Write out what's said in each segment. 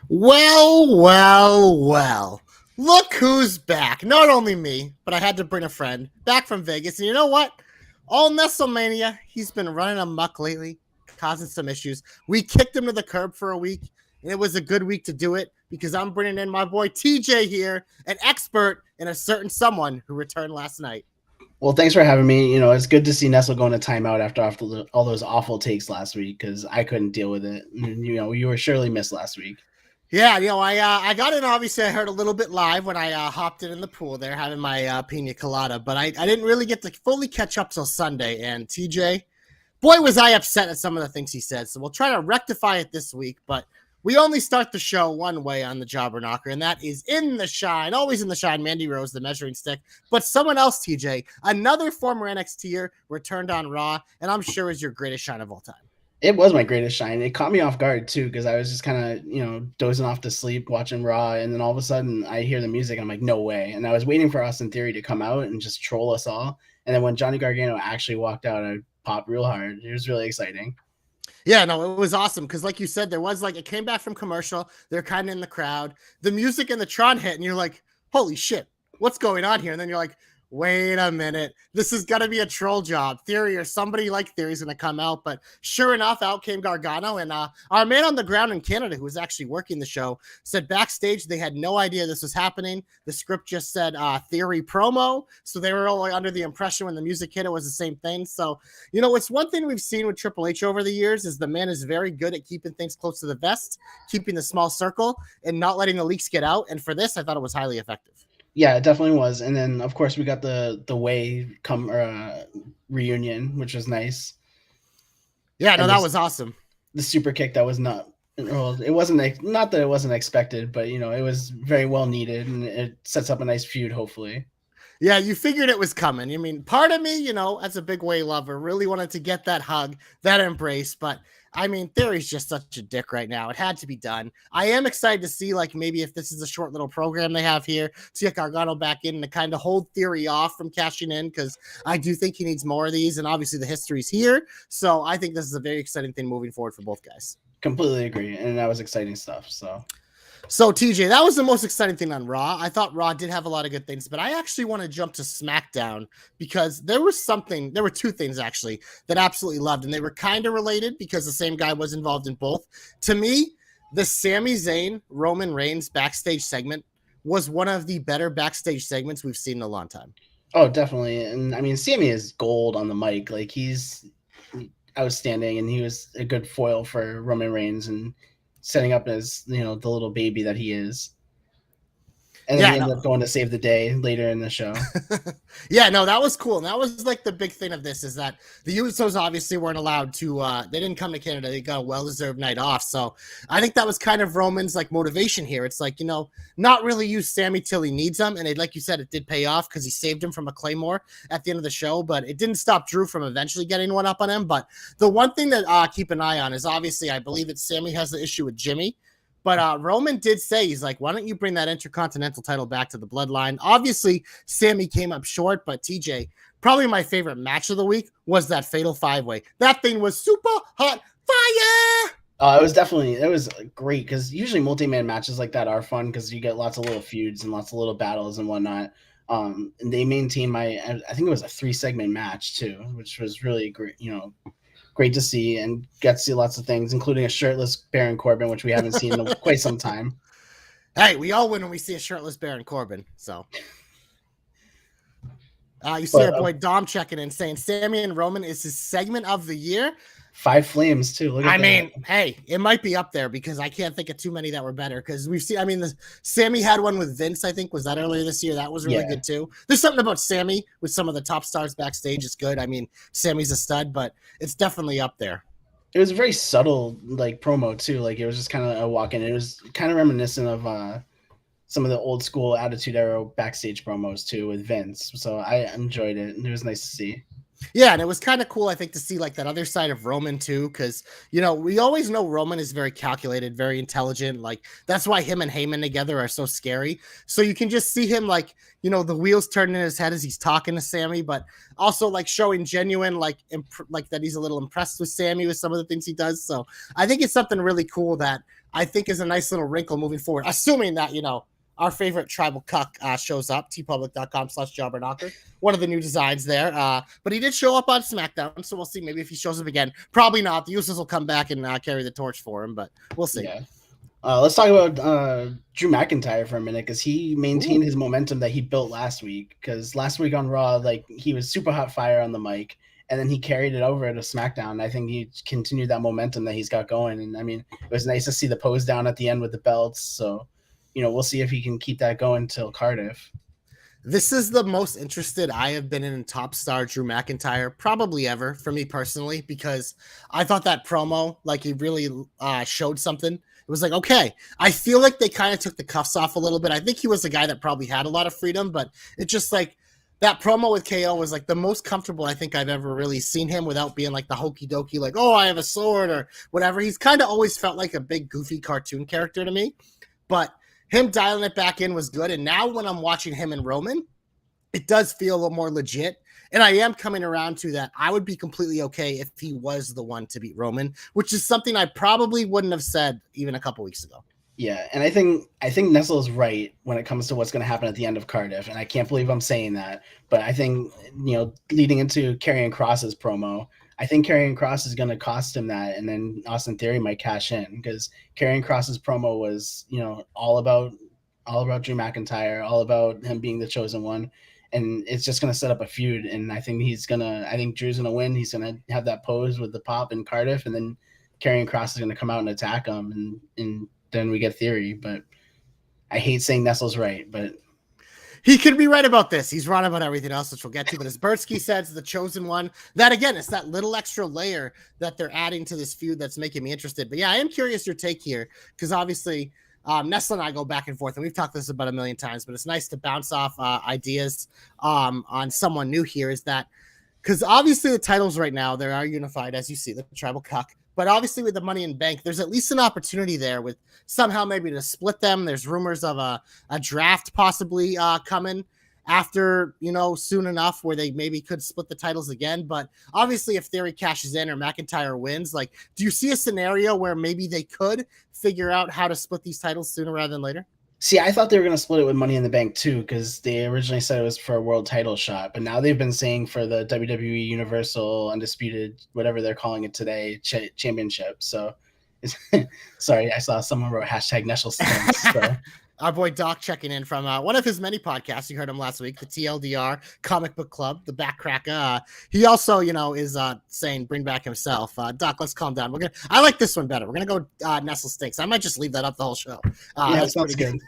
Well, well, well. Look who's back. Not only me, but I had to bring a friend back from Vegas. And you know what? All Nestlemania, he's been running amok lately, causing some issues. We kicked him to the curb for a week, and it was a good week to do it because I'm bringing in my boy TJ here, an expert in a certain someone who returned last night. Well, thanks for having me. It's good to see Nestle going to timeout after all those awful takes last week because I couldn't deal with it. You were surely missed last week. Yeah, I got in. Obviously, I heard a little bit live when I hopped in the pool there, having my pina colada, but I didn't really get to fully catch up till Sunday. And TJ, boy, was I upset at some of the things he said. So we'll try to rectify it this week, but we only start the show one way on the Jobber Knocker, and that is in the shine. Always in the shine, Mandy Rose, the measuring stick. But someone else, TJ, another former NXTer, returned on Raw, and I'm sure is your greatest shine of all time. It was my greatest shine. It caught me off guard, too, because I was just kind of, dozing off to sleep, watching Raw, and then all of a sudden I hear the music, and I'm like, no way. And I was waiting for Austin Theory to come out and just troll us all. And then when Johnny Gargano actually walked out, I popped real hard. It was really exciting. Yeah, no, it was awesome because, like you said, there was it came back from commercial. They're kind of in the crowd. The music and the Tron hit, and you're like, holy shit, what's going on here? And then you're like, wait a minute, this is going to be a troll job. Theory or somebody like Theory is going to come out. But sure enough, out came Gargano. And our man on the ground in Canada, who was actually working the show, said backstage they had no idea this was happening. The script just said Theory promo. So they were all under the impression when the music hit, it was the same thing. So, it's one thing we've seen with Triple H over the years is the man is very good at keeping things close to the vest, keeping the small circle, and not letting the leaks get out. And for this, I thought it was highly effective. Yeah, it definitely was. And then, of course, we got the Way reunion, which was nice. Yeah, no, that was awesome. The super kick that was not that it wasn't expected, but, it was very well needed, and it sets up a nice feud, hopefully. Yeah, you figured it was coming. I mean, part of me, as a big Way lover, really wanted to get that hug, that embrace, but I mean, Theory's just such a dick right now. It had to be done. I am excited to see, maybe if this is a short little program they have here to get Gargano back in to kind of hold Theory off from cashing in, because I do think he needs more of these, and obviously the history's here. So I think this is a very exciting thing moving forward for both guys. Completely agree, and that was exciting stuff, So, TJ, that was the most exciting thing on Raw. I thought Raw did have a lot of good things, but I actually want to jump to SmackDown because there were two things actually that I absolutely loved, and they were kind of related because the same guy was involved in both. To me, the Sami Zayn, Roman Reigns backstage segment was one of the better backstage segments we've seen in a long time. Oh, definitely. And I mean, Sami is gold on the mic. He's outstanding, and he was a good foil for Roman Reigns and setting up as, the little baby that he is. And then he ended up going to save the day later in the show. Yeah, no, that was cool. And that was the big thing of this is that the Usos obviously weren't allowed to, they didn't come to Canada. They got a well-deserved night off. So I think that was kind of Roman's motivation here. It's not really use Sami till he needs him. And like you said, it did pay off because he saved him from a Claymore at the end of the show, but it didn't stop Drew from eventually getting one up on him. But the one thing that keep an eye on is obviously, I believe that Sami has the issue with Jimmy. But Roman did say, he's like, why don't you bring that Intercontinental title back to the Bloodline? Obviously, Sami came up short, but TJ, probably my favorite match of the week was that Fatal 5-Way. That thing was super hot fire! It was great because usually multi-man matches like that are fun because you get lots of little feuds and lots of little battles and whatnot. And they maintained I think it was a 3-segment match too, which was really great, great to see, and get to see lots of things, including a shirtless Baron Corbin, which we haven't seen in quite some time. Hey, we all win when we see a shirtless Baron Corbin. So, you see our boy Dom checking in saying Sami and Roman is his segment of the year. 5 flames too. Look at that. Hey, it might be up there because I can't think of too many that were better. Because we've seen, Sami had one with Vince. I think was that earlier this year. That was really good too. There's something about Sami with some of the top stars backstage. It's good. Sami's a stud, but it's definitely up there. It was a very subtle promo too. Like it was just kind of a walk in. It was kind of reminiscent of some of the old school Attitude Era backstage promos too with Vince. So I enjoyed it, and it was nice to see. Yeah, and it was kind of cool, I think, to see that other side of Roman too, because we always know Roman is very calculated, very intelligent. That's why him and Heyman together are so scary. So you can just see him the wheels turning in his head as he's talking to Sami, but also showing genuine that he's a little impressed with Sami with some of the things he does. So I think it's something really cool that I think is a nice little wrinkle moving forward, assuming that our favorite tribal cuck shows up, tpublic.com/jobbernknocker. One of the new designs there. But he did show up on SmackDown, so we'll see. Maybe if he shows up again. Probably not. The Usos will come back and carry the torch for him, but we'll see. Yeah. Let's talk about Drew McIntyre for a minute, because he maintained his momentum that he built last week. Because last week on Raw, he was super hot fire on the mic, and then he carried it over to SmackDown. I think he continued that momentum that he's got going. And it was nice to see the pose down at the end with the belts. So we'll see if he can keep that going till Cardiff. This is the most interested I have been in top star Drew McIntyre probably ever for me personally, because I thought that promo, he really showed something. It was okay, I feel like they kind of took the cuffs off a little bit. I think he was a guy that probably had a lot of freedom, but it just that promo with KO was the most comfortable I think I've ever really seen him without being the hokey dokey, oh, I have a sword or whatever. He's kind of always felt like a big goofy cartoon character to me, but him dialing it back in was good. And now when I'm watching him and Roman, it does feel a little more legit. And I am coming around to that. I would be completely okay if he was the one to beat Roman, which is something I probably wouldn't have said even a couple weeks ago. Yeah, and I think Nestle is right when it comes to what's going to happen at the end of Cardiff, and I can't believe I'm saying that, but I think leading into Karrion Kross's promo, I think Karrion Kross is going to cost him that, and then Austin Theory might cash in, because Karrion Kross's promo was all about Drew McIntyre, all about him being the chosen one, and it's just going to set up a feud. And I think Drew's going to win. He's going to have that pose with the pop in Cardiff, and then Karrion Kross is going to come out and attack him, and then we get Theory. But I hate saying Nestle's right, but he could be right about this. He's wrong about everything else, which we'll get to. But as Bertsky says, the chosen one, that again, it's that little extra layer that they're adding to this feud that's making me interested. But yeah, I am curious your take here, because obviously Nestle and I go back and forth, and we've talked this about a million times, but it's nice to bounce off ideas on someone new here. Is that because obviously the titles right now, they are unified, as you see, the tribal cuck. But obviously with the Money in Bank, there's at least an opportunity there with somehow maybe to split them. There's rumors of a draft possibly coming after, soon enough, where they maybe could split the titles again. But obviously if Theory cashes in or McIntyre wins, do you see a scenario where maybe they could figure out how to split these titles sooner rather than later? See, I thought they were going to split it with Money in the Bank too, because they originally said it was for a world title shot, but now they've been saying for the WWE Universal Undisputed, whatever they're calling it today, championship. So, sorry, I saw someone wrote #Nestle Stinks. So. Our boy Doc checking in from one of his many podcasts. You heard him last week, the TLDR Comic Book Club, the Backcracker. He also, is saying bring back himself. Doc, let's calm down. I like this one better. We're gonna go Nestle Stinks. I might just leave that up the whole show. Yeah, that's good.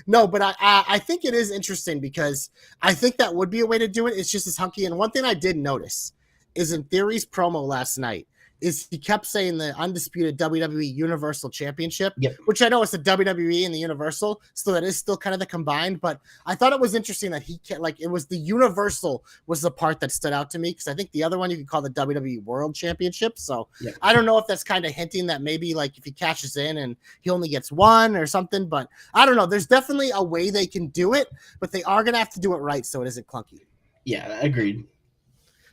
No, but I think it is interesting, because I think that would be a way to do it. It's just as hunky. And one thing I did notice is in Theory's promo last night, is he kept saying the undisputed WWE Universal Championship, which I know it's the WWE and the Universal, so that is still kind of the combined. But I thought it was interesting that he can't, it was the Universal was the part that stood out to me, because I think the other one you could call the WWE World Championship. So I don't know if that's kind of hinting that maybe if he cashes in and he only gets one or something, but I don't know. There's definitely a way they can do it, but they are going to have to do it right so it isn't clunky. Yeah, agreed.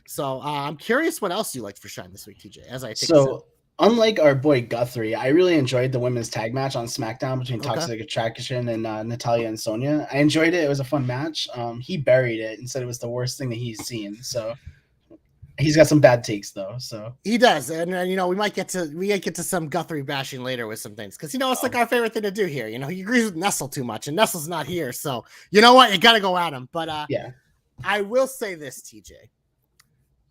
So I'm curious what else you liked for Shine this week, TJ, as I take unlike our boy Guthrie, I really enjoyed the women's tag match on SmackDown between Toxic Attraction and Natalya and Sonya. I enjoyed it. It was a fun match. He buried it and said it was the worst thing that he's seen. So He's got some bad takes though, so He does, and we might get to some Guthrie bashing later with some things because it's like our favorite thing to do here. He agrees with Nestle too much, and Nestle's not here, so you know what? You got to go at him. But yeah, I will say this, TJ.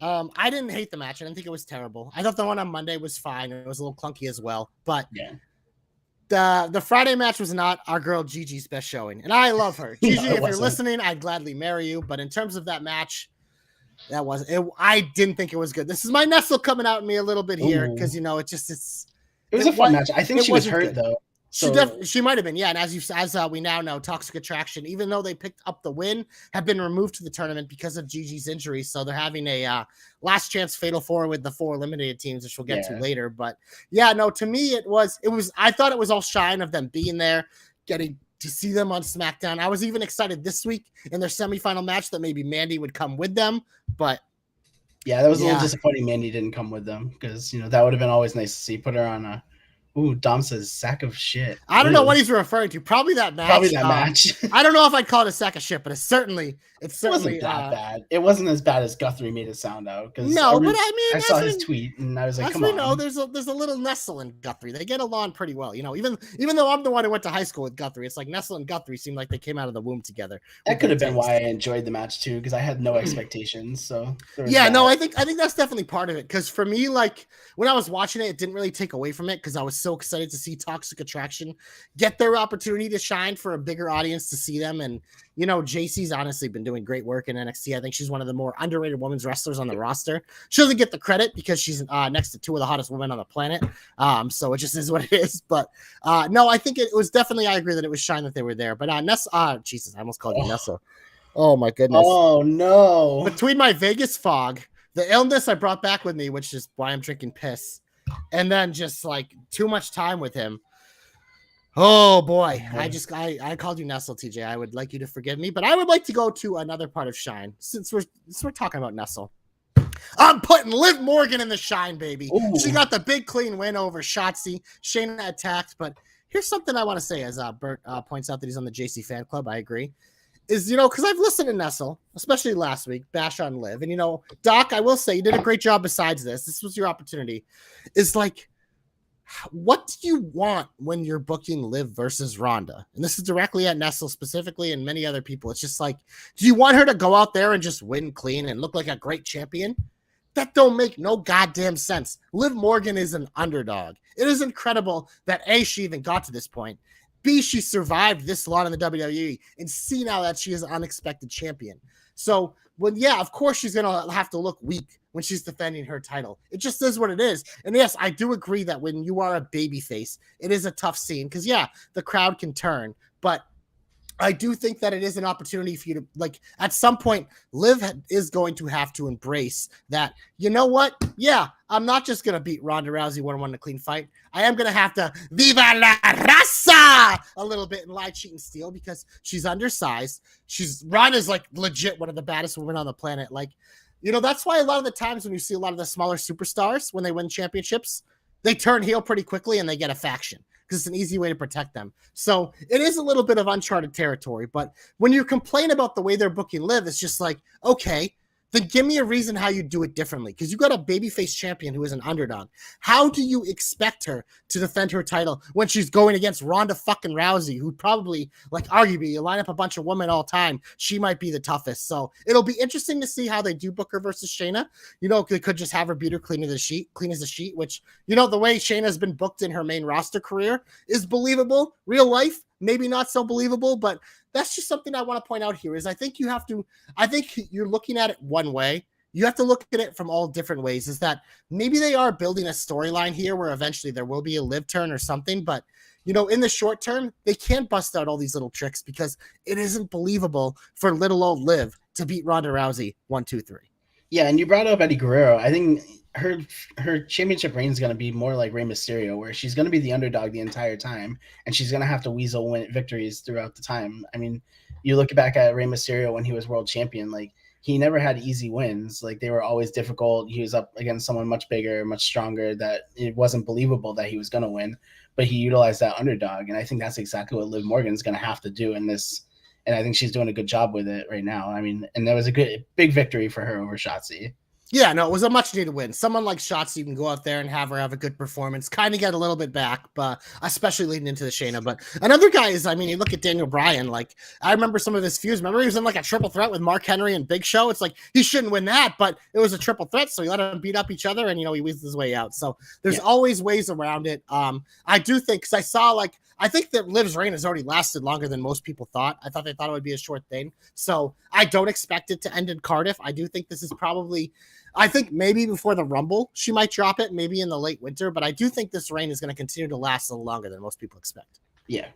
I didn't hate the match. I didn't think it was terrible. I thought the one on Monday was fine. It was a little clunky as well, but the Friday match was not our girl Gigi's best showing, and I love her. Gigi, if you're listening, I'd gladly marry you. But in terms of that match, that wasn't it. I didn't think it was good. This is my Nestle coming out in me a little bit here because it was a fun match. I think she was hurt though. So she might have been, yeah. And as we now know, Toxic Attraction, even though they picked up the win, have been removed to the tournament because of Gigi's injury. So they're having a last chance fatal four with the 4 eliminated teams, which we'll get to later. But yeah, no, to me it was. I thought it was all shine of them being there, getting to see them on SmackDown. I was even excited this week in their semifinal match that maybe Mandy would come with them, but yeah, that was a little disappointing. Mandy didn't come with them because that would have been always nice to see. Put her on a. Ooh, Dom says sack of shit. I don't know what he's referring to. Probably that match. I don't know if I'd call it a sack of shit, but it certainly wasn't that bad. It wasn't as bad as Guthrie made it sound out. No, but I mean, I saw his tweet and I was like, come on. No, there's a little Nestle in Guthrie. They get along pretty well. Even though I'm the one who went to high school with Guthrie, it's like Nestle and Guthrie seem like they came out of the womb together. That could have been why I enjoyed the match too, because I had no expectations. So I think that's definitely part of it. Because for me, like when I was watching it, it didn't really take away from it because I was so excited to see Toxic Attraction get their opportunity to shine for a bigger audience to see them. And JC's honestly been doing great work in NXT. I think she's one of the more underrated women's wrestlers on the roster. She doesn't get the credit because she's next to 2 of the hottest women on the planet. So it just is what it is. But no, I think it was definitely, I agree that it was shine that they were there. But Jesus, I almost called you Nessa. Oh my goodness. Oh no. Between my Vegas fog, the illness I brought back with me, which is why I'm drinking piss, and then just like too much time with him. Oh boy, I called you Nestle, TJ. I would like you to forgive me, but I would like to go to another part of Shine since we're talking about Nestle. I'm putting Liv Morgan in the Shine, baby. Ooh. She got the big clean win over Shotzi. Shayna attacked, but here's something I want to say as Bert points out that he's on the JC fan club. I agree. Is because I've listened to Nestle, especially last week, bash on Liv, and Doc, I will say you did a great job. Besides this was your opportunity. Is like, what do you want when you're booking Liv versus Ronda? And this is directly at Nestle specifically and many other people. It's just like, do you want her to go out there and just win clean and look like a great champion? That don't make no goddamn sense. Liv Morgan is an underdog. It is incredible that A, she even got to this point. B, she survived this long in the WWE, and C, now that she is an unexpected champion. So, of course she's going to have to look weak when she's defending her title. It just is what it is. And yes, I do agree that when you are a babyface, it is a tough scene because, the crowd can turn. But I do think that it is an opportunity for you to, like, at some point, Liv is going to have to embrace that, you know what? Yeah, I'm not just going to beat Ronda Rousey 1-1 in a clean fight. I am going to have to Viva la Raza a little bit and lie, cheat, and steal because she's undersized. Ronda's, like, legit one of the baddest women on the planet. Like, that's why a lot of the times when you see a lot of the smaller superstars, when they win championships, they turn heel pretty quickly and they get a faction. Because it's an easy way to protect them. So it is a little bit of uncharted territory. But when you complain about the way they're booking Liv, it's just like, okay, then give me a reason how you do it differently. Because you got a babyface champion who is an underdog. How do you expect her to defend her title when she's going against Ronda fucking Rousey, who probably, like, arguably, you line up a bunch of women all time, she might be the toughest. So it'll be interesting to see how they do book her versus Shayna. They could just have her beat her clean as a sheet, which, the way Shayna's been booked in her main roster career is believable. Real life, maybe not so believable, but that's just something I want to point out here is I think you're looking at it one way. You have to look at it from all different ways. Is that maybe they are building a storyline here where eventually there will be a Liv turn or something, but in the short term, they can't bust out all these little tricks because it isn't believable for little old Liv to beat Ronda Rousey 1, 2, 3. Yeah, and you brought up Eddie Guerrero. I think her championship reign is going to be more like Rey Mysterio, where she's going to be the underdog the entire time, and she's going to have to weasel win victories throughout the time. I mean, you look back at Rey Mysterio when he was world champion, like, he never had easy wins. Like, they were always difficult. He was up against someone much bigger, much stronger, that it wasn't believable that he was going to win, but he utilized that underdog, and I think that's exactly what Liv Morgan's going to have to do in this, and I think she's doing a good job with it right now. I mean, and there was a big victory for her over Shotzi. Yeah, no, it was a much needed win. Someone like Shotzi, you can go out there and have her have a good performance, kind of get a little bit back, but especially leading into the Shayna. But another guy is, I mean, you look at Daniel Bryan. Like, I remember some of his feuds. Remember, he was in like a triple threat with Mark Henry and Big Show. It's like he shouldn't win that, but it was a triple threat, so he let them beat up each other, and he weased his way out. So there's always ways around it. I do think because I think that Liv's reign has already lasted longer than most people thought. I thought they thought it would be a short thing, so I don't expect it to end in Cardiff. I do think this is probably. I think maybe before the Rumble, she might drop it, maybe in the late winter, but I do think this reign is going to continue to last a little longer than most people expect. Yeah.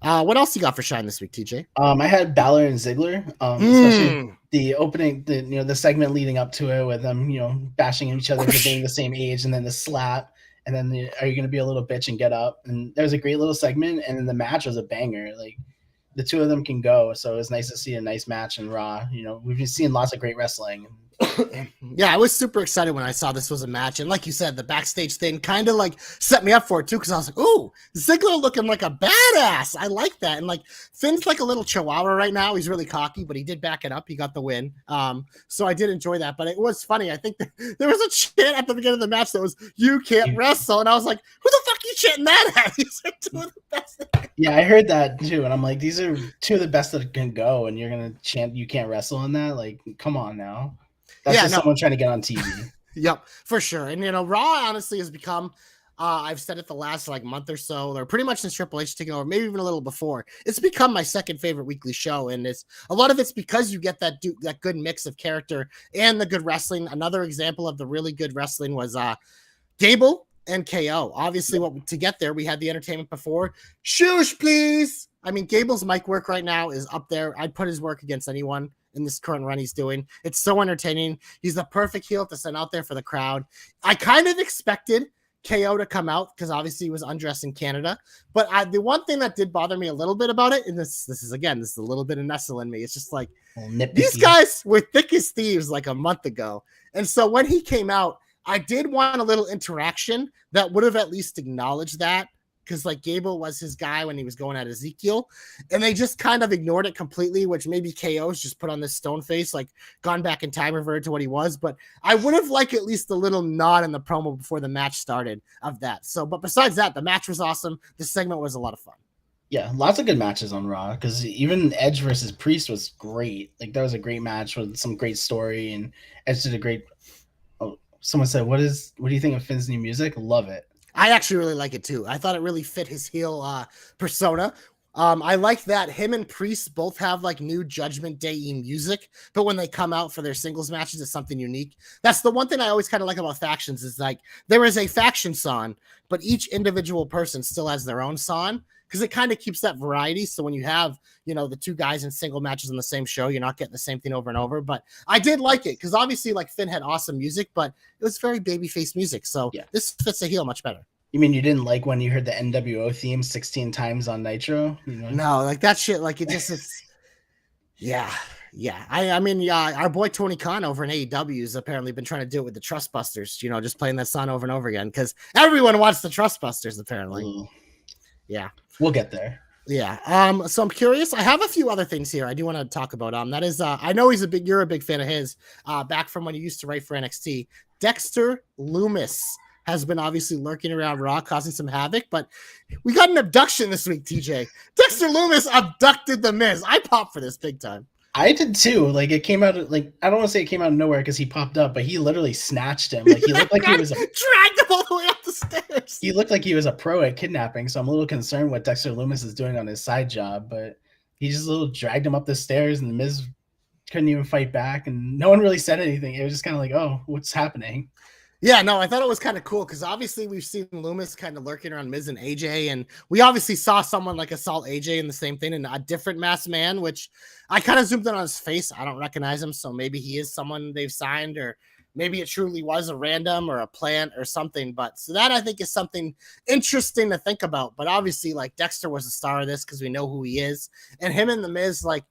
What else you got for Shine this week, TJ? I had Balor and Ziggler, especially the opening, the segment leading up to it with them, bashing each other for being the same age, and then the slap, and then are you going to be a little bitch and get up? And there was a great little segment, and then the match was a banger. Like the two of them can go, so it was nice to see a nice match in Raw. We've been seeing lots of great wrestling. Yeah, I was super excited when I saw this was a match, and like you said, the backstage thing kind of like set me up for it too, because I was like, "Ooh, Ziggler looking like a badass." I like that, and like Finn's like a little chihuahua right now. He's really cocky, but he did back it up. He got the win, so I did enjoy that. But it was funny. I think there was a chant at the beginning of the match that was "You can't wrestle," and I was like, "Who the fuck are you chanting that at?" He's like two of the best. Yeah, I heard that too, and I'm like, these are two of the best that can go, and you're gonna chant "You can't wrestle" in that? Like, come on now. That's just someone trying to get on TV. Yep, for sure. And, Raw honestly has become, I've said it the last like month or so, or pretty much since Triple H taking over, maybe even a little before, it's become my second favorite weekly show. And a lot of it's because you get that good mix of character and the good wrestling. Another example of the really good wrestling was Gable and KO. Obviously, to get there, we had the entertainment before. Shush, please. I mean, Gable's mic work right now is up there. I'd put his work against anyone in this current run he's doing. It's so entertaining. He's the perfect heel to send out there for the crowd. I kind of expected KO to come out because obviously he was undressed in Canada. But the one thing that did bother me a little bit about it, and this is a little bit of Nestle in me. It's just like these guys were thick as thieves like a month ago. And so when he came out, I did want a little interaction that would have at least acknowledged that. Because like Gable was his guy when he was going at Ezekiel, and they just kind of ignored it completely, which maybe KO's just put on this stone face, like gone back in time, reverted to what he was. But I would have liked at least a little nod in the promo before the match started of that. So, but besides that, the match was awesome. The segment was a lot of fun. Yeah, lots of good matches on Raw, because even Edge versus Priest was great. Like that was a great match with some great story, and Edge did a great. Oh, someone said, "What do you think of Finn's new music?" Love it. I actually really like it too. I thought it really fit his heel persona. I like that him and Priest both have like new Judgment Day music, but when they come out for their singles matches, it's something unique. That's the one thing I always kind of like about factions is like there is a faction song, but each individual person still has their own song because it kind of keeps that variety. So when you have, the two guys in single matches on the same show, you're not getting the same thing over and over. But I did like it because obviously like Finn had awesome music, but it was very babyface music. So this fits a heel much better. You mean you didn't like when you heard the NWO theme 16 times on Nitro? No, like that shit, like it's yeah. I mean, our boy Tony Khan over in AEW has apparently been trying to do it with the Trust Busters, just playing that song over and over again because everyone wants the Trust Busters, apparently. Yeah. We'll get there. Yeah. So I'm curious. I have a few other things here I do want to talk about. That is, I know you're a big fan of his, back from when he used to write for NXT. Dexter Lumis has been obviously lurking around Raw, causing some havoc, but we got an abduction this week, TJ. Dexter Lumis abducted The Miz. I popped for this big time. I did too. Like it came out, like I don't want to say it came out of nowhere because he popped up, but he literally snatched him. Like he looked like he was dragged him all the way up the stairs. He looked like he was a pro at kidnapping. So I'm a little concerned what Dexter Lumis is doing on his side job, but he just dragged him up the stairs, and The Miz couldn't even fight back, and no one really said anything. It was just kind of like, oh, what's happening? Yeah, no, I thought it was kind of cool because obviously we've seen Lumis kind of lurking around Miz and AJ, and we obviously saw someone like assault AJ in the same thing in a different masked man, which I kind of zoomed in on his face. I don't recognize him, so maybe he is someone they've signed, or maybe it truly was a random or a plant or something. But so that I think is something interesting to think about. But obviously, like Dexter was the star of this because we know who he is, and him and The Miz, like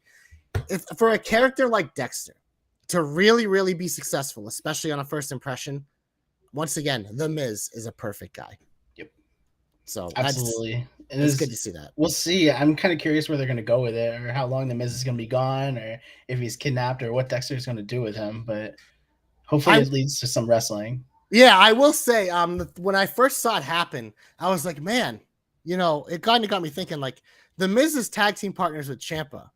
if for a character like Dexter to really, really be successful, especially on a first impression. Once again, The Miz is a perfect guy. Yep. So absolutely. It's good to see that. We'll see. I'm kind of curious where they're going to go with it, or how long The Miz is going to be gone, or if he's kidnapped, or what Dexter's going to do with him. But Hopefully it leads to some wrestling. Yeah, I will say, when I first saw it happen, I was like, man, it kind of got me thinking, like, the Miz is tag team partners with Ciampa,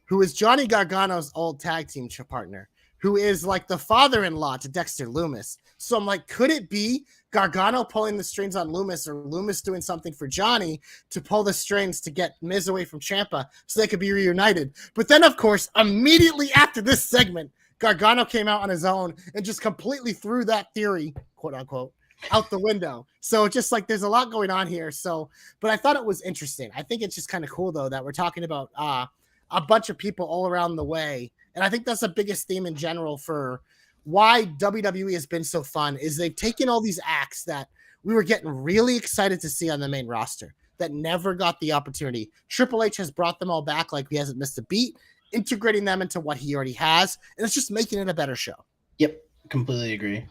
who is Johnny Gargano's old tag team partner, who is like the father-in-law to Dexter Lumis. So I'm like, could it be Gargano pulling the strings on Lumis, or Lumis doing something for Johnny to pull the strings to get Miz away from Ciampa so they could be reunited? But then, of course, immediately after this segment, Gargano came out on his own and just completely threw that theory, quote unquote, out the window. So just like there's a lot going on here. So, but I thought it was interesting. I think it's just kind of cool though that we're talking about a bunch of people all around the way. And I think that's the biggest theme in general for why WWE has been so fun is they've taken all these acts that we were getting really excited to see on the main roster that never got the opportunity. Triple H has brought them all back like he hasn't missed a beat, integrating them into what he already has, and it's just making it a better show. Yep, completely agree.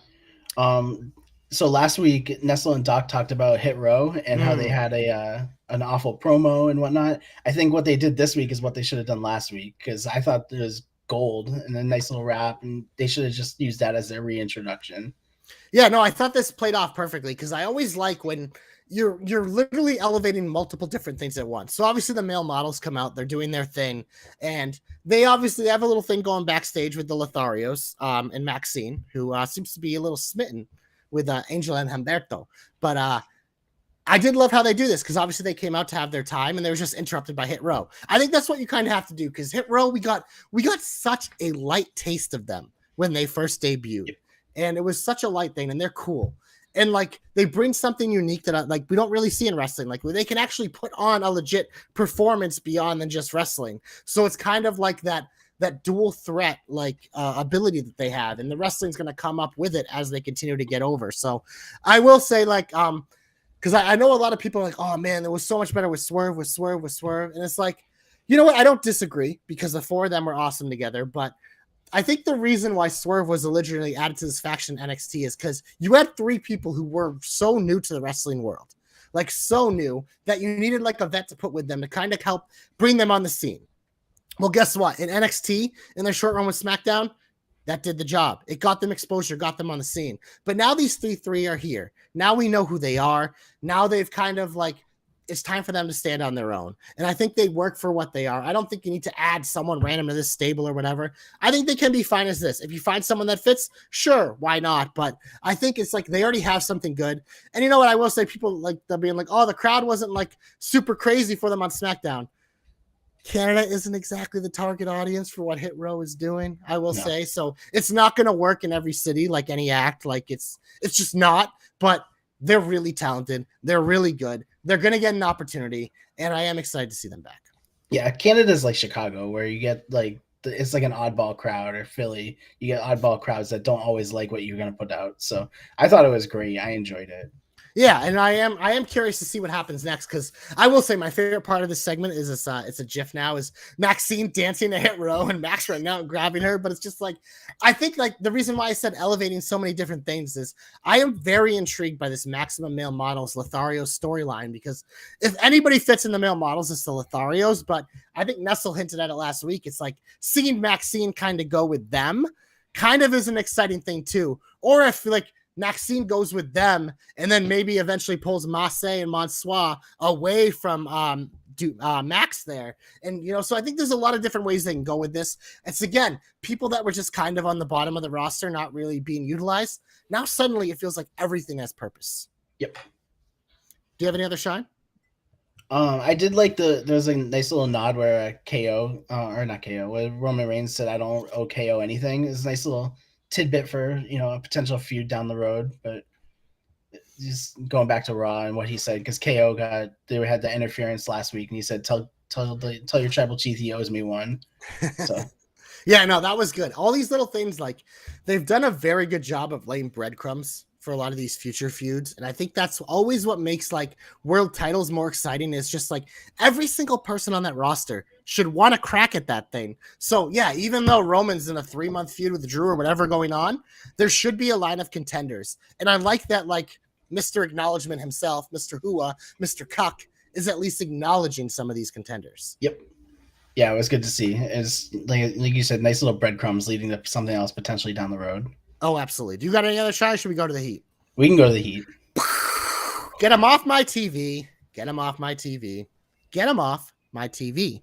So last week, Nestle and Doc talked about Hit Row and how they had an awful promo and whatnot. I think what they did this week is what they should have done last week, because I thought it was gold and a nice little rap, and they should have just used that as their reintroduction. Yeah, no, I thought this played off perfectly, because I always like when you're literally elevating multiple different things at once. So obviously the male models come out, they're doing their thing, and they obviously have a little thing going backstage with the Lotharios and Maxine, who seems to be a little smitten with Angel and Humberto. But I did love how they do this, because obviously they came out to have their time and they were just interrupted by Hit Row. I think that's what you kind of have to do, because Hit Row, we got such a light taste of them when they first debuted. And it was such a light thing, and they're cool. And like they bring something unique that like we don't really see in wrestling. Like they can actually put on a legit performance beyond than just wrestling. So it's kind of like that dual threat like ability that they have, and the wrestling's going to come up with it as they continue to get over. So I will say, like, because I know a lot of people are like, oh man, it was so much better with Swerve, and it's like, you know what? I don't disagree, because the four of them were awesome together, but I think the reason why Swerve was originally added to this faction NXT is because you had three people who were so new to the wrestling world, like so new that you needed like a vet to put with them to kind of help bring them on the scene. Well, guess what? In NXT, in their short run with SmackDown, that did the job. It got them exposure, got them on the scene. But now these three are here. Now we know who they are. Now they've kind of like, it's time for them to stand on their own. And I think they work for what they are. I don't think you need to add someone random to this stable or whatever. I think they can be fine as this. If you find someone that fits, sure, why not? But I think it's like they already have something good. And you know what? I will say, people like they're being like, oh, the crowd wasn't like super crazy for them on SmackDown. Canada isn't exactly the target audience for what Hit Row is doing, I will say. So it's not going to work in every city like any act. Like it's just not. But they're really talented. They're really good. They're going to get an opportunity, and I am excited to see them back. Yeah, Canada's like Chicago, where you get like it's like an oddball crowd, or Philly. You get oddball crowds that don't always like what you're going to put out. So I thought it was great. I enjoyed it. Yeah, and I am curious to see what happens next, because I will say my favorite part of this segment is this, it's a GIF now, is Maxine dancing to Hit Row and Max running out and grabbing her. But it's just like, I think like the reason why I said elevating so many different things is I am very intrigued by this Maximum Male Models Lothario storyline, because if anybody fits in the male models, it's the Lotharios. But I think Nestle hinted at it last week. It's like seeing Maxine kind of go with them kind of is an exciting thing too. Or if like Maxine goes with them and then maybe eventually pulls Masse and Mansois away from Max there. And, you know, so I think there's a lot of different ways they can go with this. It's, again, people that were just kind of on the bottom of the roster, not really being utilized. Now suddenly it feels like everything has purpose. Yep. Do you have any other shine? I did like there's a nice little nod where KO, or not KO, where Roman Reigns said, I don't owe KO anything. It's a nice little tidbit for, you know, a potential feud down the road. But just going back to Raw and what he said, because KO they had the interference last week, and he said, tell your tribal chief he owes me one. So yeah, no, that was good. All these little things, like, they've done a very good job of laying breadcrumbs for a lot of these future feuds. And I think that's always what makes like world titles more exciting, is just like every single person on that roster should want to crack at that thing. So yeah, even though Roman's in a 3-month feud with Drew or whatever going on, there should be a line of contenders. And I like that, like, Mr. Acknowledgement himself, Mr. Hua, Mr. Cuck, is at least acknowledging some of these contenders. Yep. Yeah, it was good to see. It's like you said, nice little breadcrumbs leading to something else potentially down the road. Oh, absolutely. Do you got any other shots? Should we go to the Heat? We can go to the Heat. Get him off my TV. Get him off my TV. Get him off my TV.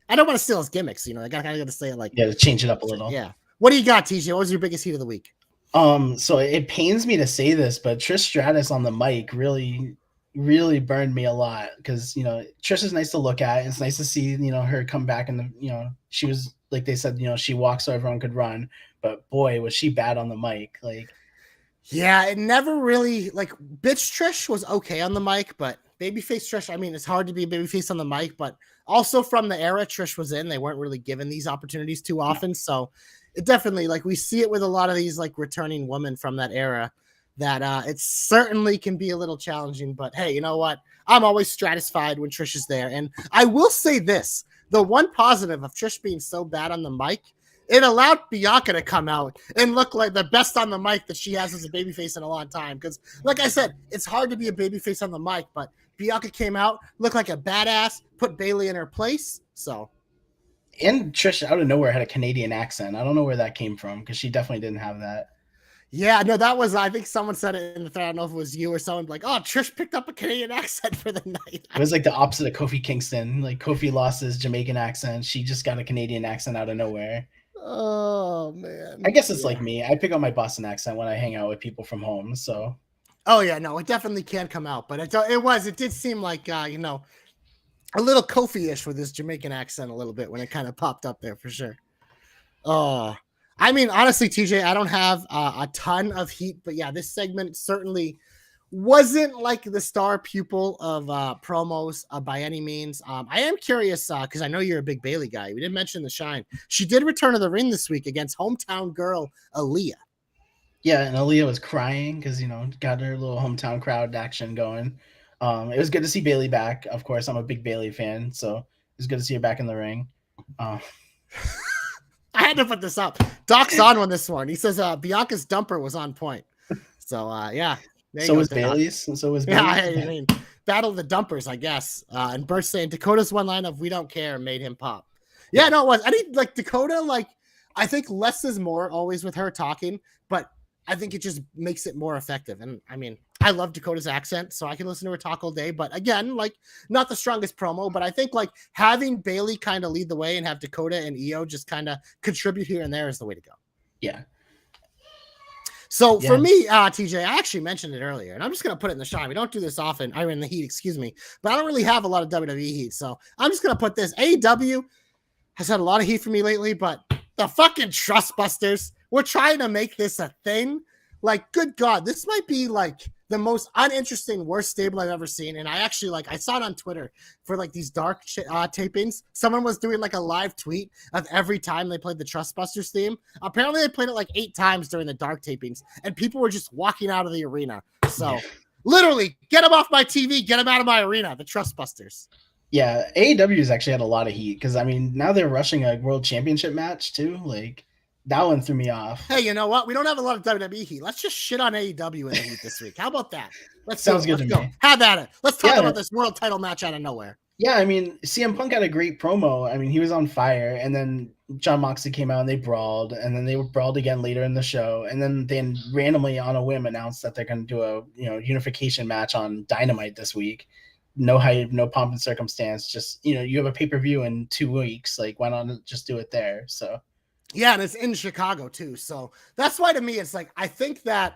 I don't want to steal his gimmicks, I kind of got to say it like, yeah, to change it up a little. Yeah. What do you got, TJ? What was your biggest heat of the week? So it pains me to say this, but Trish Stratus on the mic really burned me a lot because Trish is nice to look at. It's nice to see her come back and she was like they said she walks so everyone could run, but boy was she bad on the mic. Like, yeah, it never really bitch Trish was okay on the mic, but babyface Trish, I mean, it's hard to be a babyface on the mic, but also from the era Trish was in, they weren't really given these opportunities too often. So it definitely we see it with a lot of these returning women from that era that it certainly can be a little challenging, but hey, you know what? I'm always satisfied when Trish is there. And I will say this, the one positive of Trish being so bad on the mic, it allowed Bianca to come out and look like the best on the mic that she has as a babyface in a long time. Because like I said, it's hard to be a babyface on the mic, but Bianca came out, looked like a badass, put Bayley in her place. So, and Trish out of nowhere had a Canadian accent. I don't know where that came from because she definitely didn't have that. Yeah, no, that was, I think someone said it in the thread. I don't know if it was you or someone oh, Trish picked up a Canadian accent for the night. It was like the opposite of Kofi Kingston. Like Kofi lost his Jamaican accent. She just got a Canadian accent out of nowhere. Oh, man. I guess it's like me. I pick up my Boston accent when I hang out with people from home, so. Oh, yeah, no, it definitely can come out. But it did seem like, a little Kofi-ish with his Jamaican accent a little bit when it kind of popped up there for sure. Oh, I mean, honestly, TJ, I don't have a ton of heat, but yeah, this segment certainly wasn't like the star pupil of promos by any means. I am curious because I know you're a big Bayley guy. We didn't mention the shine. She did return to the ring this week against hometown girl Aaliyah. Yeah, and Aaliyah was crying because got her little hometown crowd action going. It was good to see Bayley back. Of course, I'm a big Bayley fan, so it was good to see her back in the ring. I had to put this up. Doc's on one this morning. He says Bianca's dumper was on point. So yeah. So was Bayley's. So was Bayley's. Yeah, I mean, battle of the dumpers, I guess. And Bert saying Dakota's one line of "We don't care" made him pop. Yeah, no, it was. I think Dakota, I think less is more always with her talking, but I think it just makes it more effective. And I mean, I love Dakota's accent, so I can listen to her talk all day. But again, not the strongest promo, but I think having Bayley kind of lead the way and have Dakota and Io just kind of contribute here and there is the way to go. Yeah. So for me, TJ, I actually mentioned it earlier, and I'm just going to put it in the shine. We don't do this often. I'm in the heat, excuse me, but I don't really have a lot of WWE heat. So I'm just going to put this. AEW has had a lot of heat for me lately, but the fucking Trustbusters, we're trying to make this a thing. Good God, this might be the most uninteresting, worst stable I've ever seen. And I actually I saw it on Twitter for these dark tapings. Someone was doing a live tweet of every time they played the Trustbusters theme. Apparently they played it 8 times during the dark tapings and people were just walking out of the arena. So literally get them off my TV, get them out of my arena, the Trustbusters. Yeah, AEW has actually had a lot of heat because now they're rushing a world championship match too. That one threw me off. Hey, you know what? We don't have a lot of WWE heat. Let's just shit on AEW in the heat this week. How about that? Sounds good to me. Have at it. Let's talk about this world title match out of nowhere. Yeah, I mean, CM Punk had a great promo. I mean, he was on fire, and then Jon Moxley came out and they brawled, and then they brawled again later in the show, and then they randomly on a whim announced that they're going to do a unification match on Dynamite this week. No hype, no pomp and circumstance. Just you have a pay-per-view in 2 weeks. Why not just do it there? So. Yeah, and it's in Chicago too. So that's why to me it's I think that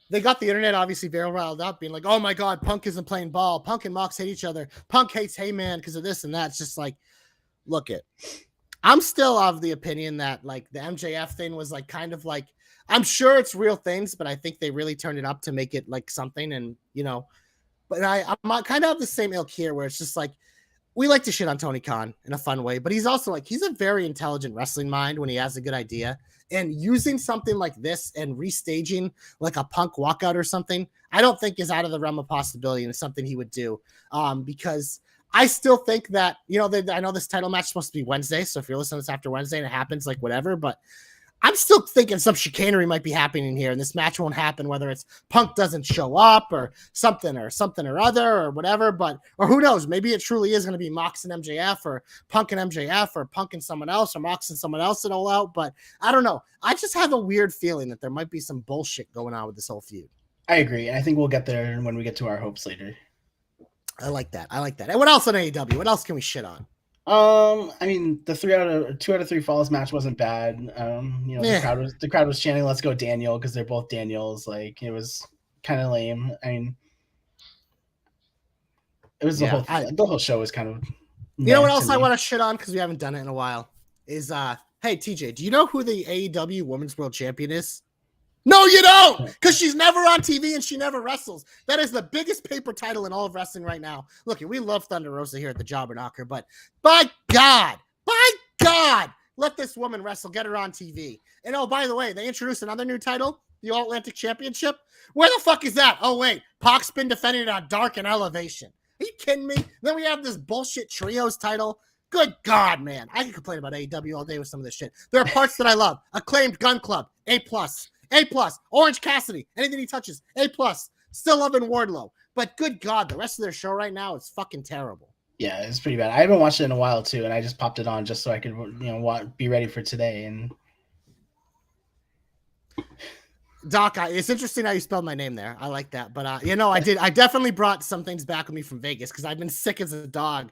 they got the internet obviously very riled up, being oh my God, Punk isn't playing ball. Punk and Mox hate each other. Punk hates Heyman because of this and that. It's just look it. I'm still of the opinion that the MJF thing was I'm sure it's real things, but I think they really turned it up to make it something. And but I'm kind of the same ilk here where it's just we like to shit on Tony Khan in a fun way, but he's also he's a very intelligent wrestling mind when he has a good idea, and using something like this and restaging a Punk walkout or something, I don't think is out of the realm of possibility and it's something he would do. Because I still think that, I know this title match is supposed to be Wednesday. So if you're listening to this after Wednesday and it happens, whatever, but I'm still thinking some chicanery might be happening here, and this match won't happen, whether it's Punk doesn't show up or something or other or whatever. Or who knows? Maybe it truly is going to be Mox and MJF or Punk and MJF or Punk and someone else or Mox and someone else at All Out. But I don't know. I just have a weird feeling that there might be some bullshit going on with this whole feud. I agree. I think we'll get there when we get to our hopes later. I like that. And what else on AEW? What else can we shit on? I mean, the 2 out of 3 falls match wasn't bad. The crowd was chanting "Let's go Daniel" because they're both Daniels. Like, it was kind of lame. I mean, it was the whole show was kind of. You know what else I want to shit on because we haven't done it in a while is hey TJ, do you know who the AEW Women's World Champion is? No, you don't, because she's never on TV and she never wrestles. That is the biggest paper title in all of wrestling right now. Look, we love Thunder Rosa here at the Jobber Knocker, but by God, let this woman wrestle. Get her on TV. And oh, by the way, they introduced another new title, the All-Atlantic Championship. Where the fuck is that? Oh, wait, Pac's been defending it on Dark and Elevation. Are you kidding me? Then we have this bullshit Trios title. Good God, man. I can complain about AEW all day with some of this shit. There are parts that I love. Acclaimed Gun Club, A+. A+, Orange Cassidy, anything he touches, A+. Still loving Wardlow. But good God, the rest of their show right now is fucking terrible. Yeah, it's pretty bad. I haven't watched it in a while, too, and I just popped it on just so I could, be ready for today. And Doc, it's interesting how you spelled my name there. I like that. But, I definitely brought some things back with me from Vegas because I've been sick as a dog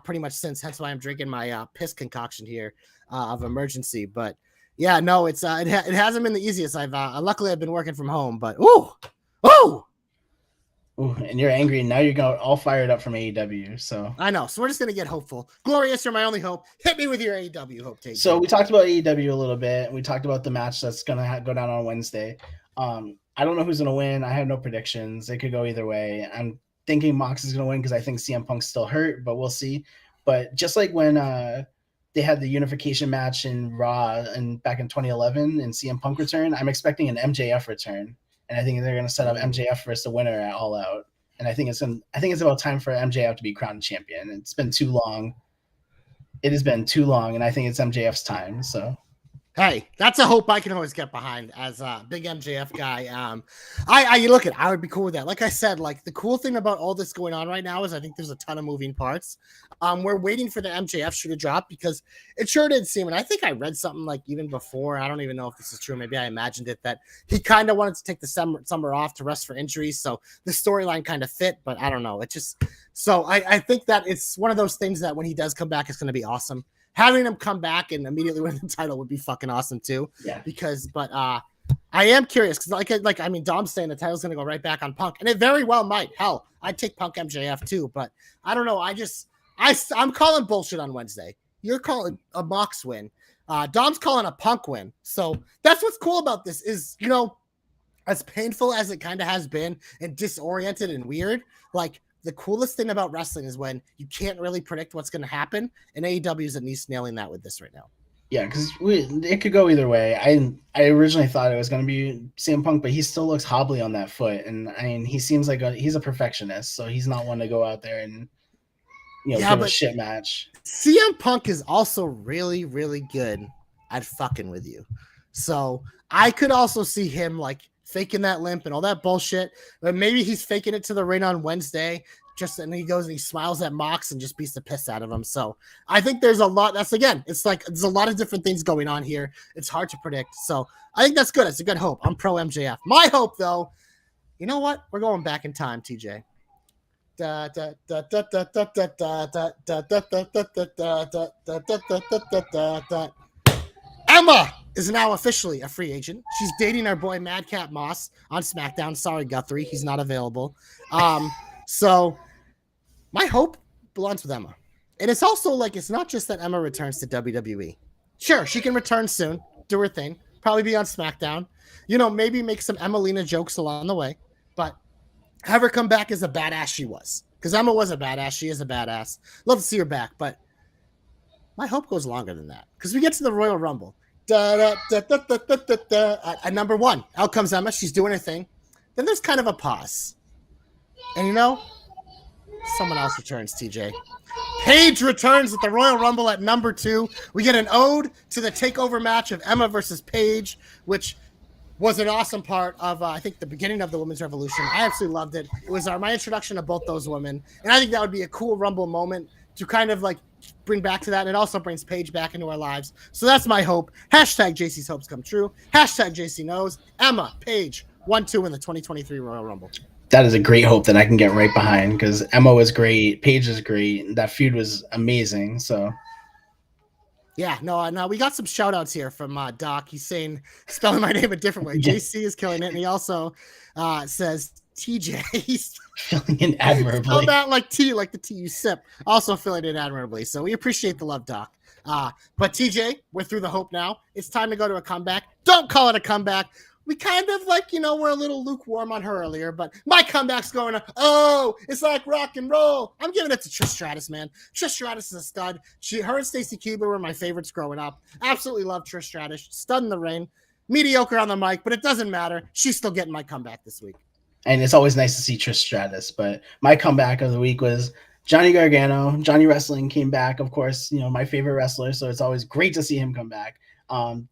pretty much since. Hence why I'm drinking my piss concoction here of emergency. But, yeah, no, it hasn't been the easiest. Luckily I've been working from home, but ooh, and you're angry, and now you're going all fired up from AEW. So I know. So we're just gonna get hopeful. Glorious, you're my only hope. Hit me with your AEW hope take. So we talked about AEW a little bit. We talked about the match that's gonna go down on Wednesday. I don't know who's gonna win. I have no predictions. It could go either way. I'm thinking Mox is gonna win because I think CM Punk's still hurt, but we'll see. But just like when they had the unification match in Raw and back in 2011 and CM Punk return, I'm expecting an MJF return. And I think they're going to set up MJF versus the winner at All Out. And I think it's about time for MJF to be crowned champion. It's been too long. It has been too long, and I think it's MJF's time. So, hey, that's a hope I can always get behind as a big MJF guy. I would be cool with that. Like I said, like the cool thing about all this going on right now is I think there's a ton of moving parts. We're waiting for the MJF shoe to drop because it sure did seem, and I think I read something like even before, I don't even know if this is true, maybe I imagined it, that he kind of wanted to take the summer off to rest for injuries, so the storyline kind of fit, but I don't know. I think that it's one of those things that when he does come back, it's going to be awesome. Having him come back and immediately win the title would be fucking awesome too. Yeah. I am curious because Dom's saying the title's gonna go right back on Punk, and it very well might. Hell, I'd take Punk MJF too, but I don't know. I'm calling bullshit on Wednesday. You're calling a Mox win. Dom's calling a Punk win. So that's what's cool about this is, as painful as it kind of has been and disoriented and weird, like the coolest thing about wrestling is when you can't really predict what's going to happen, and AEW is at least nailing that with this right now. Yeah, because it could go either way. I originally thought it was going to be CM Punk, but he still looks hobbly on that foot, and I mean he seems like he's a perfectionist, so he's not one to go out there and give a shit match. CM Punk is also really, really good at fucking with you, so I could also see him like faking that limp and all that bullshit, but maybe he's faking it to the ring on Wednesday. And he goes and he smiles at Mox and just beats the piss out of him. So I think there's a lot. It's like there's a lot of different things going on here. It's hard to predict. So I think that's good. It's a good hope. I'm pro MJF. My hope, though, you know what? We're going back in time, TJ. Emma is now officially a free agent. She's dating our boy Madcap Moss on SmackDown. Sorry, Guthrie, he's not available. So my hope belongs with Emma. And it's also like, it's not just that Emma returns to WWE. Sure, she can return soon, do her thing, probably be on SmackDown, maybe make some Emelina jokes along the way, but have her come back as a badass she was. Because Emma was a badass. She is a badass. Love to see her back, but my hope goes longer than that. Because we get to the Royal Rumble. At number 1, out comes Emma. She's doing her thing. Then there's kind of a pause. And someone else returns, TJ. Paige returns at the Royal Rumble at number 2. We get an ode to the takeover match of Emma versus Paige, which was an awesome part of, I think, the beginning of the Women's Revolution. I absolutely loved it. It was my introduction to both those women. And I think that would be a cool Rumble moment to kind of like bring back to that. And it also brings Paige back into our lives. So that's my hope. Hashtag JC's hopes come true. Hashtag JC knows. Emma, Paige, 1-2 in the 2023 Royal Rumble. That is a great hope that I can get right behind because Emma was great. Paige is great. That feud was amazing. So, yeah, no, we got some shout outs here from Doc. He's saying, spelling my name a different way. JC is killing it. And he also says TJ. He's filling in admirably. That like tea, like the tea you sip. Also filling in admirably. So we appreciate the love, Doc. But TJ, we're through the hope now. It's time to go to a comeback. Don't call it a comeback. We kind of like, we're a little lukewarm on her earlier, but my comeback's going, it's like rock and roll. I'm giving it to Trish Stratus, man. Trish Stratus is a stud. Her and Stacey Keebler were my favorites growing up. Absolutely love Trish Stratus. Stud in the ring. Mediocre on the mic, but it doesn't matter. She's still getting my comeback this week. And it's always nice to see Trish Stratus, but my comeback of the week was Johnny Gargano. Johnny Wrestling came back, of course, my favorite wrestler, so it's always great to see him come back.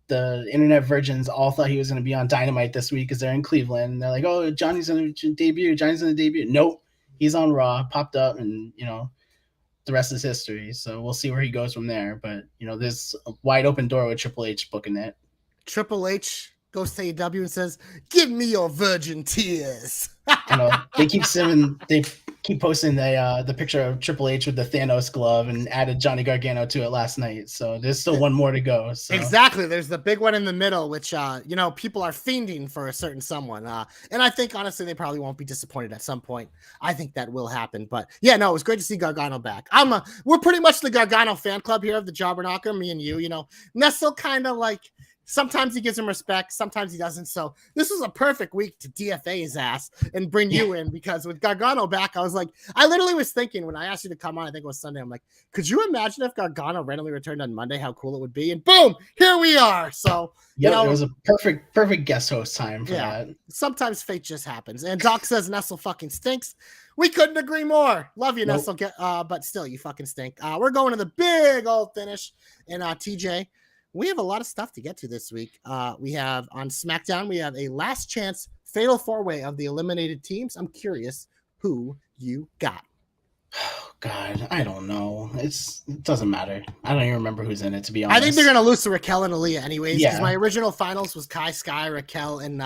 The internet virgins all thought he was going to be on Dynamite this week because they're in Cleveland. And they're like, oh, Johnny's going to debut. Johnny's going to debut. Nope. He's on Raw, popped up, and, the rest is history. So we'll see where he goes from there. But, there's a wide open door with Triple H booking it. Triple H goes to AEW and says, give me your virgin tears. They keep posting the picture of Triple H with the Thanos glove and added Johnny Gargano to it last night. So there's still one more to go. So. Exactly. There's the big one in the middle, which, people are fiending for a certain someone. And I think, honestly, they probably won't be disappointed at some point. I think that will happen. But, yeah, no, it was great to see Gargano back. We're pretty much the Gargano fan club here of the Jobber Knocker, me and you. Nestle kind of like... Sometimes he gives him respect. Sometimes he doesn't. So this was a perfect week to DFA his ass and bring you in because with Gargano back, I literally was thinking when I asked you to come on, I think it was Sunday. I'm like, could you imagine if Gargano randomly returned on Monday, how cool it would be? And boom, here we are. So, it was a perfect guest host time for that. Sometimes fate just happens. And Doc says Nestle fucking stinks. We couldn't agree more. Love you, nope. Nestle. But still, you fucking stink. We're going to the big old finish. And TJ, we have a lot of stuff to get to this week. We have on SmackDown, we have a last chance fatal 4-way of the eliminated teams. I'm curious who you got. Oh, God, I don't know. It doesn't matter. I don't even remember who's in it, to be honest. I think they're going to lose to Raquel and Aaliyah anyways, because my original finals was Kai, Sky, Raquel, and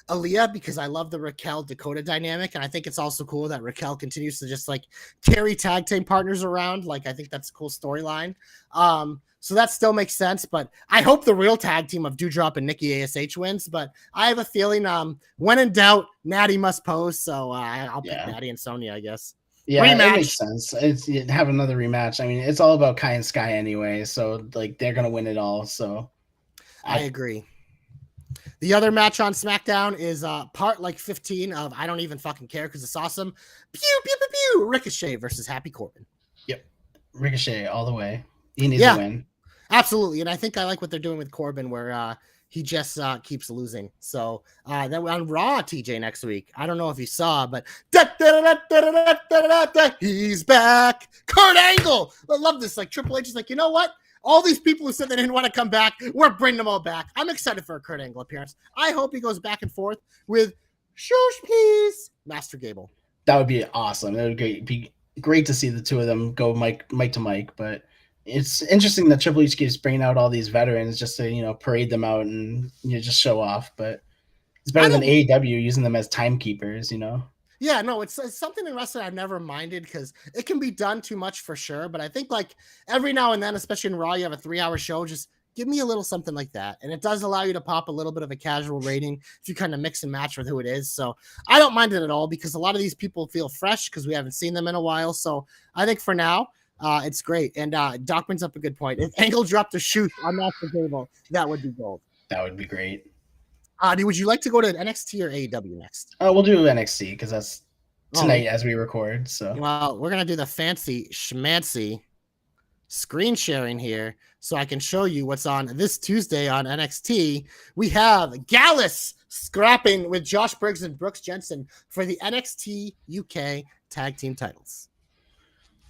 Aaliyah, because I love the Raquel Dakota dynamic. And I think it's also cool that Raquel continues to just like carry tag team partners around. Like, I think that's a cool storyline. So that still makes sense, but I hope the real tag team of Doudrop and Nikki ASH wins. But I have a feeling, when in doubt, Natty must pose. So I'll pick Natty and Sonya, I guess. Yeah, rematch. It makes sense. Have another rematch. I mean, it's all about Kai and Sky anyway. So like they're gonna win it all. So I agree. The other match on SmackDown is part like 15 of I don't even fucking care because it's awesome. Pew pew pew pew. Ricochet versus Happy Corbin. Yep, Ricochet all the way. He needs to win. Absolutely, and I think I like what they're doing with Corbin, where he just keeps losing. So then on Raw, TJ next week. I don't know if you saw, but he's back. Kurt Angle. I love this. Like Triple H is like, you know what? All these people who said they didn't want to come back, we're bringing them all back. I'm excited for a Kurt Angle appearance. I hope he goes back and forth with Shush, please, Master Gable. That would be awesome. That would be great to see the two of them go mic to mic, but. It's interesting that Triple H keeps bringing out all these veterans just to, parade them out and just show off. But it's better than AEW using them as timekeepers, Yeah, no, it's something in wrestling I've never minded because it can be done too much for sure. But I think like every now and then, especially in Raw, you have a 3-hour show. Just give me a little something like that. And it does allow you to pop a little bit of a casual rating if you kind of mix and match with who it is. So I don't mind it at all because a lot of these people feel fresh because we haven't seen them in a while. So I think for now, it's great. And Doc brings up a good point. If Angle dropped a shoot on Master Gable, that would be gold. That would be great. Would you like to go to NXT or AEW next? We'll do NXT because that's tonight as we record. So well, we're gonna do the fancy schmancy screen sharing here so I can show you what's on this Tuesday on NXT. We have Gallus scrapping with Josh Briggs and Brooks Jensen for the NXT UK tag team titles.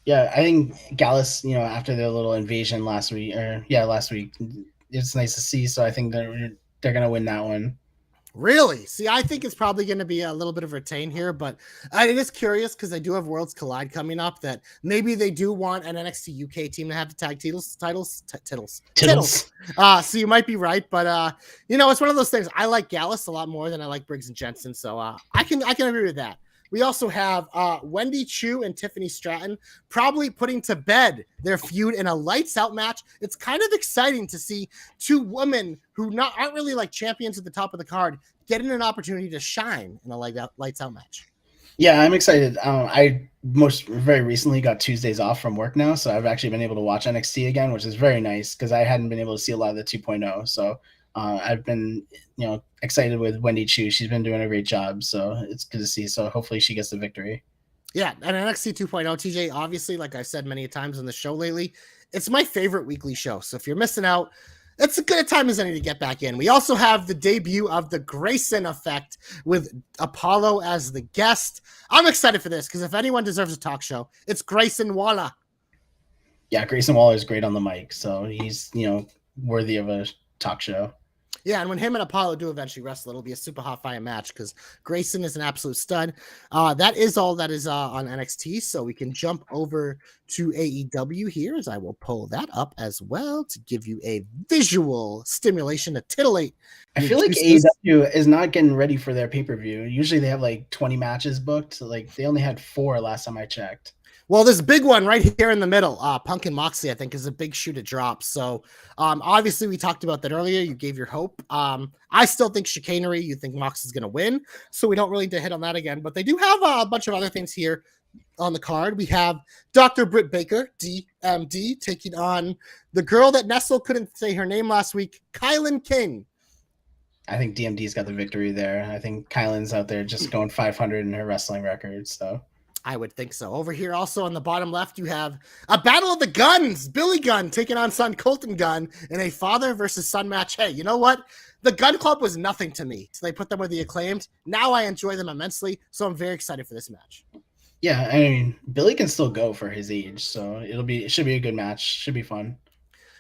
Yeah, I think Gallus, after their little invasion last week, it's nice to see. So I think they're gonna win that one. Really? See, I think it's probably going to be a little bit of a retain here, but it is curious because they do have Worlds Collide coming up that maybe they do want an NXT UK team to have the tag titles. So you might be right, but it's one of those things. I like Gallus a lot more than I like Briggs and Jensen, so I can agree with that. We also have Wendy Chu and Tiffany Stratton probably putting to bed their feud in a lights out match. It's kind of exciting to see two women who aren't really like champions at the top of the card getting an opportunity to shine in a lights out match. Yeah, I'm excited. I very recently got Tuesdays off from work now, so I've actually been able to watch NXT again, which is very nice because I hadn't been able to see a lot of the 2.0. So I've been, excited with Wendy Chu. She's been doing a great job, so it's good to see. So hopefully she gets the victory. Yeah, and NXT 2.0, TJ, obviously, like I've said many times on the show lately, it's my favorite weekly show. So if you're missing out, it's a good time as any to get back in. We also have the debut of the Grayson Effect with Apollo as the guest. I'm excited for this because if anyone deserves a talk show, it's Grayson Waller. Yeah, Grayson Waller is great on the mic, so he's, worthy of a talk show. Yeah, and when him and Apollo do eventually wrestle, it'll be a super hot fire match because Grayson is an absolute stud. That is all that is on NXT, so we can jump over to AEW here as I will pull that up as well to give you a visual stimulation to titillate. I feel like AEW is not getting ready for their pay-per-view. Usually they have like 20 matches booked. Like they only had 4 last time I checked. Well, there's a big one right here in the middle. Punk and Moxley, I think, is a big shoe to drop. So, obviously, we talked about that earlier. You gave your hope. I still think chicanery. You think Mox is going to win. So, we don't really need to hit on that again. But they do have a bunch of other things here on the card. We have Dr. Britt Baker, DMD, taking on the girl that Nestle couldn't say her name last week, Kylan King. I think DMD's got the victory there. I think Kylan's out there just going 500 in her wrestling record. So. I would think so. Over here, also on the bottom left, you have a battle of the guns. Billy Gunn taking on son Colton Gunn in a father versus son match. Hey, you know what? The Gun Club was nothing to me. So they put them with the Acclaimed. Now I enjoy them immensely. So I'm very excited for this match. Yeah, I mean, Billy can still go for his age. So it should be a good match. Should be fun.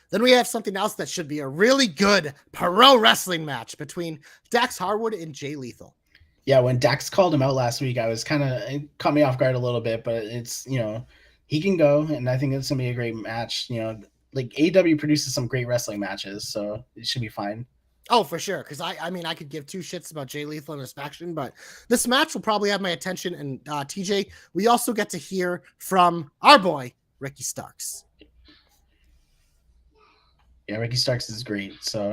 Then we have something else that should be a really good pro wrestling match between Dax Harwood and Jay Lethal. Yeah, when Dax called him out last week, it caught me off guard a little bit, but it's, he can go, and I think it's going to be a great match. Like AEW produces some great wrestling matches, so it should be fine. Oh, for sure, because I could give 2 shits about Jay Lethal and his faction, but this match will probably have my attention, and TJ, we also get to hear from our boy, Ricky Starks. Yeah, Ricky Starks is great. So,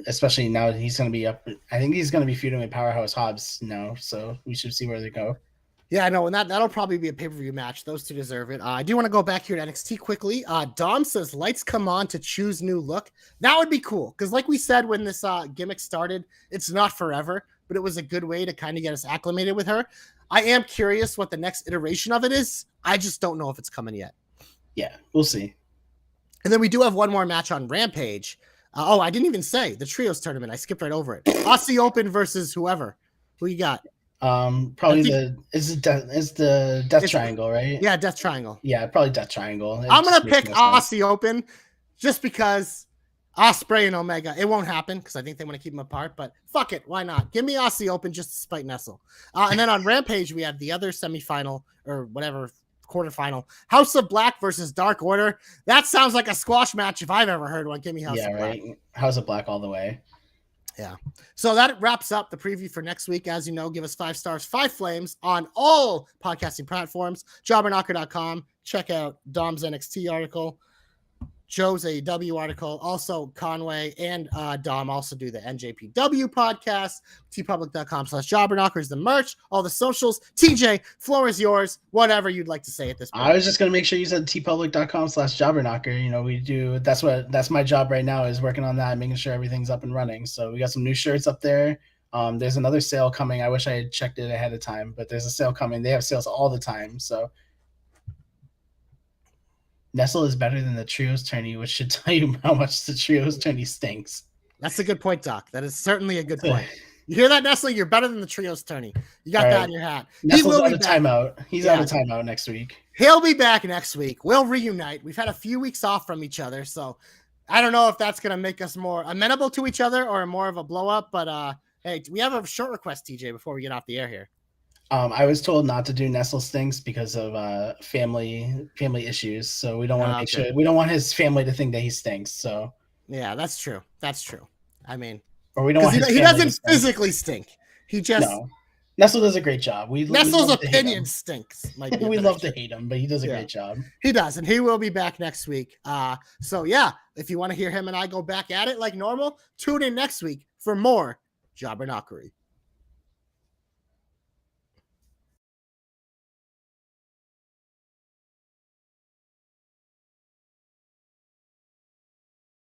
especially now he's going to be up. I think he's going to be feuding with Powerhouse Hobbs now. So we should see where they go. Yeah, I know. And that'll probably be a pay-per-view match. Those two deserve it. I do want to go back here to NXT quickly. Dom says, lights come on to choose new look. That would be cool. Because like we said, when this gimmick started, it's not forever, but it was a good way to kind of get us acclimated with her. I am curious what the next iteration of it is. I just don't know if it's coming yet. Yeah, we'll see. And then we do have one more match on Rampage. I didn't even say the trios tournament. I skipped right over it. Aussie Open versus whoever. Who you got? Probably the Death Triangle, right? Yeah, Death Triangle. Yeah, probably Death Triangle. I'm gonna pick Aussie Open just because Ospreay and Omega. It won't happen because I think they want to keep them apart. But fuck it, why not? Give me Aussie Open just to spite Nestle. And then on Rampage we have the other semifinal or whatever. Quarterfinal, House of Black versus Dark Order. That sounds like a squash match if I've ever heard one. Give me House of Black. Right. House of Black all the way. Yeah. So that wraps up the preview for next week. As you know, give us 5 stars, 5 flames on all podcasting platforms. Jobberknocker.com. Check out Dom's NXT article, Joe's AEW article. Also, Conway and Dom also do the NJPW podcast. tpublic.com/Jobberknocker is the merch. All the socials. TJ, floor is yours. Whatever you'd like to say at this point. I was just going to make sure you said tpublic.com/Jobberknocker. We do. That's my job right now is working on that, making sure everything's up and running. So we got some new shirts up there. There's another sale coming. I wish I had checked it ahead of time, but there's a sale coming. They have sales all the time. So Nestle is better than the Trios tourney, which should tell you how much the Trios tourney stinks. That's a good point, Doc. That is certainly a good point. You hear that, Nestle? You're better than the Trios tourney. You got that in your hat. Nestle's out of timeout. He's out of timeout next week. He'll be back next week. We'll reunite. We've had a few weeks off from each other, so I don't know if that's going to make us more amenable to each other or more of a blow up. But hey, we have a short request, TJ, before we get off the air here. I was told not to do Nestle stinks because of family issues. So we don't want to make sure we don't want his family to think that he stinks. So yeah, that's true. That's true. I mean, or we don't want he doesn't physically stink. He just Nestle does a great job. Nestle's opinion stinks. We love to hate him, but he does a great job. He does, and he will be back next week. So yeah, if you want to hear him and I go back at it like normal, tune in next week for more Jobber Knockery.